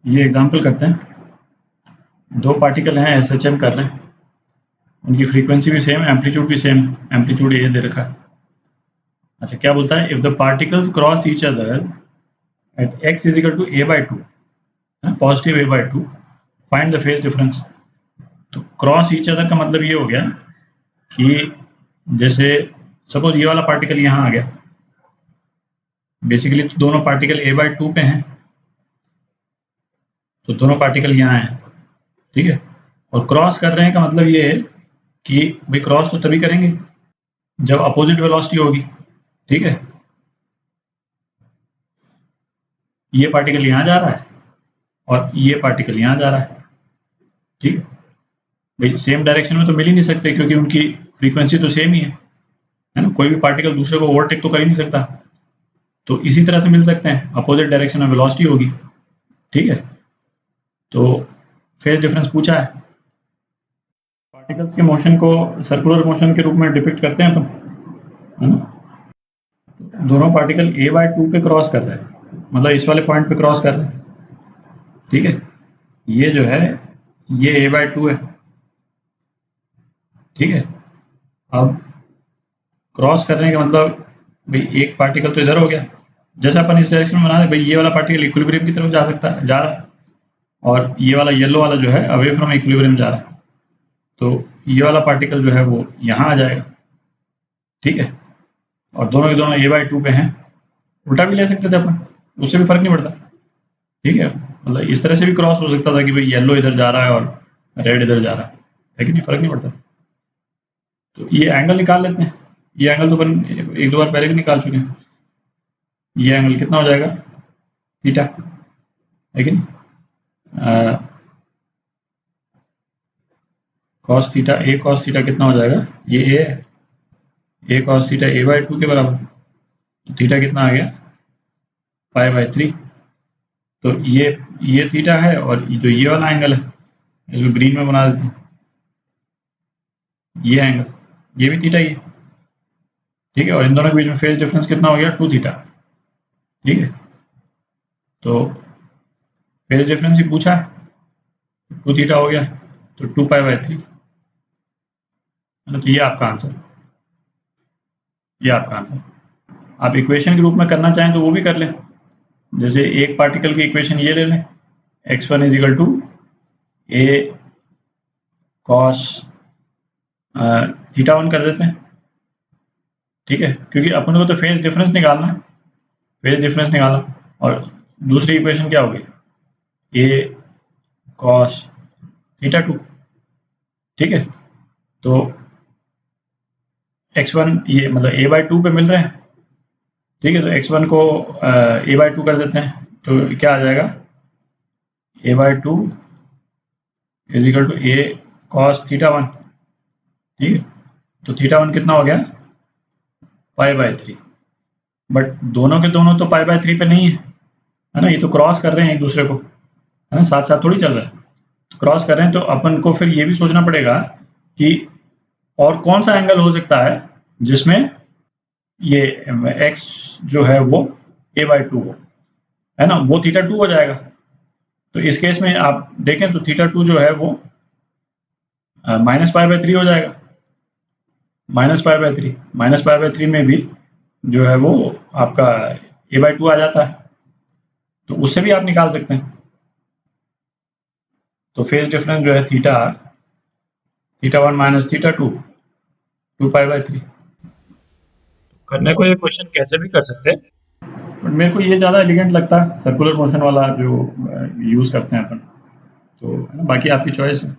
ये एग्जांपल करते हैं, दो पार्टिकल हैं SHM कर रहे हैं, उनकी फ्रीक्वेंसी भी सेम, एम्पलीट्यूड भी सेम, एम्पलीट्यूड ये दे रखा है। अच्छा, क्या बोलता है, if the particles cross each other at x is equal to a/2, positive a/2, find the phase difference. तो क्रॉस ईच अदर का मतलब ये हो गया कि जैसे सपोज ये वाला पार्टिकल यहाँ आ गया, बेसिकली तो दोनों पार्टिकल a/2 पे हैं, तो दोनों पार्टिकल यहाँ हैं, ठीक है। और क्रॉस कर रहे हैं का मतलब ये है कि भाई क्रॉस तो तभी करेंगे जब अपोजिट वेलोसिटी होगी, ठीक है। ये पार्टिकल यहाँ जा रहा है और ये पार्टिकल यहाँ जा रहा है, ठीक है। भाई सेम डायरेक्शन में तो मिल ही नहीं सकते क्योंकि उनकी फ्रीक्वेंसी तो सेम ही है ना। कोई भी पार्टिकल दूसरे को ओवरटेक तो कर ही नहीं सकता, तो इसी तरह से मिल सकते हैं, अपोजिट डायरेक्शन में वेलोसिटी होगी, ठीक है। तो फेज डिफरेंस पूछा है, पार्टिकल्स के मोशन को सर्कुलर मोशन के रूप में डिपिक्ट करते हैं अपन, है ना। दोनों पार्टिकल a/2 पे क्रॉस कर रहे हैं, मतलब इस वाले पॉइंट पे क्रॉस कर रहे हैं, ठीक है। ये जो है ये a/2 है, ठीक है। अब क्रॉस करने का मतलब भाई एक पार्टिकल तो इधर हो गया, जैसे अपन इस डायरेक्शन में बना रहे, भाई ये वाला पार्टिकल इक्विलिब्रियम की तरफ जा सकता है, जा रहा है, और ये वाला येलो वाला जो है अवे फ्रॉम इक्विलिब्रियम जा रहा है, तो ये वाला पार्टिकल जो है वो यहाँ आ जाएगा, ठीक है। और दोनों के दोनों a/2 पे हैं, उल्टा भी ले सकते थे अपन, उससे भी फर्क नहीं पड़ता, ठीक है। मतलब इस तरह से भी क्रॉस हो सकता था कि भाई येलो इधर जा रहा है और रेड इधर जा रहा है, लेकिन फर्क नहीं पड़ता। तो ये एंगल निकाल लेते हैं, ये एंगल तो अपन एक दो बार पहले भी निकाल चुके हैं। ये एंगल कितना हो जाएगा, थीटा, है कि नहीं। Cos theta, a cos theta कितना हो जाएगा, ये a है, a कॉस थीटा a/2 के बराबर, तो थीटा कितना आ गया, π/3। तो ये थीटा है, और जो ये वाला एंगल है इसको ग्रीन में बना देते हैं, ये एंगल, ये भी थीटा ही है, ठीक है। और इन दोनों के बीच में फेज डिफरेंस कितना हो गया, 2 थीटा, ठीक है। तो फेज डिफरेंस ही पूछा है, 2 थीटा हो गया, तो 2π/3, तो ये आपका आंसर, ये आपका आंसर। आप इक्वेशन के रूप में करना चाहें तो वो भी कर लें, जैसे एक पार्टिकल की इक्वेशन ये ले लें, x1 is equal to a cos theta 1 कर देते हैं, ठीक है, क्योंकि अपन को तो फेज डिफरेंस निकालना है, फेज डिफरेंस निकालना। और दूसरी इक्वेशन क्या होगी, a कॉस थीटा 2, ठीक है। तो x1 ये मतलब a/2 पे मिल रहे हैं, ठीक है, तो x1 को a/2 कर देते हैं, तो क्या आ जाएगा, a/2 is equal to a cos theta 1, ठीक है। तो थीटा 1 कितना हो गया, π/3। बट दोनों के दोनों तो π/3 पे नहीं है ना, ये तो क्रॉस कर रहे हैं एक दूसरे को, है ना, साथ साथ थोड़ी चल रहा है, तो क्रॉस कर रहे हैं, तो अपन को फिर ये भी सोचना पड़ेगा कि और कौन सा एंगल हो सकता है जिसमें ये x जो है वो a/2 हो, है ना, वो थीटा 2 हो जाएगा। तो इस केस में आप देखें तो थीटा 2 जो है वो -π/3 हो जाएगा, -π/3 में भी जो है वो आपका a/2 आ जाता है, तो उससे भी आप निकाल सकते हैं। तो फेज डिफरेंस जो है थीटा 1 माइनस थीटा 2, 2π/3। करने को ये क्वेश्चन कैसे भी कर सकते हैं, बट मेरे को ये ज़्यादा एलिगेंट लगता है, सर्कुलर मोशन वाला जो यूज़ करते हैं अपन, तो बाकी आपकी चॉइस है।